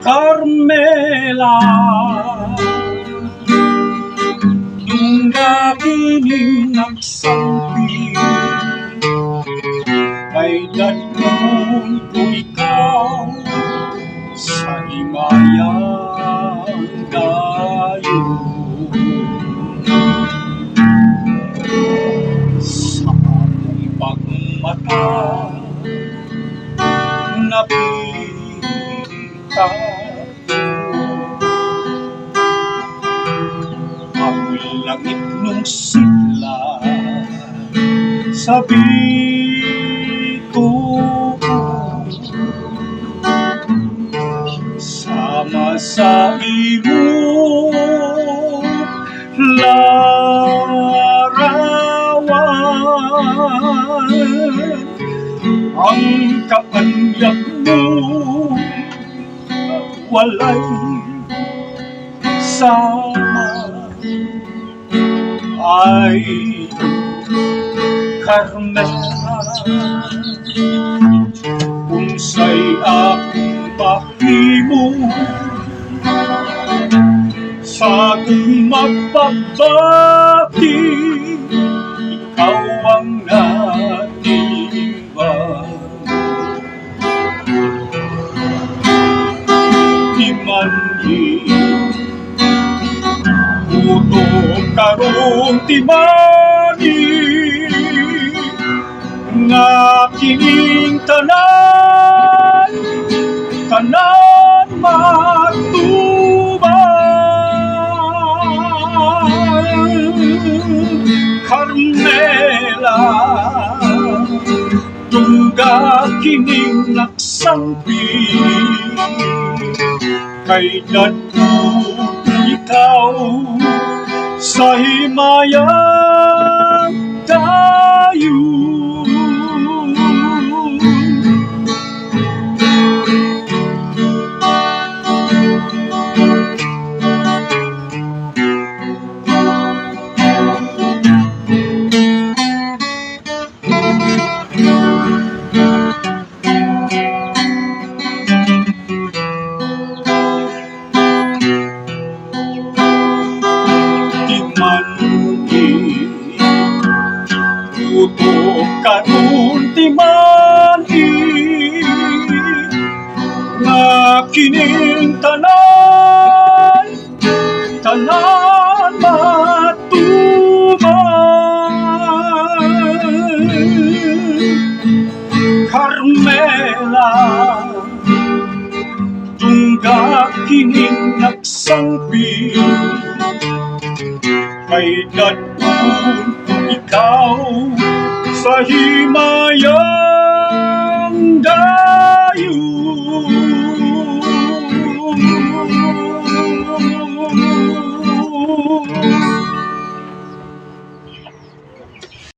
Carmela, yung nakinig nagsampi kay dadong kung ikaw sa himayang dayo. Sa among pagmata napita ang langit nung sila sabi ko sama sa imo larawan ang kaanyag mo walay sama ay Carmela, unsay akong mahimo sa akong mapabati, ikaw ang natimbang. Di man puto karong timani nga kining tanan matubang. Carmela, tungga kining nagsampi kay dadong ikaw sa himayang dayo. Puto karon timani nga kining tanan matubang. Carmela, tungga kining nagsampi kay dadong ikaw sa himayang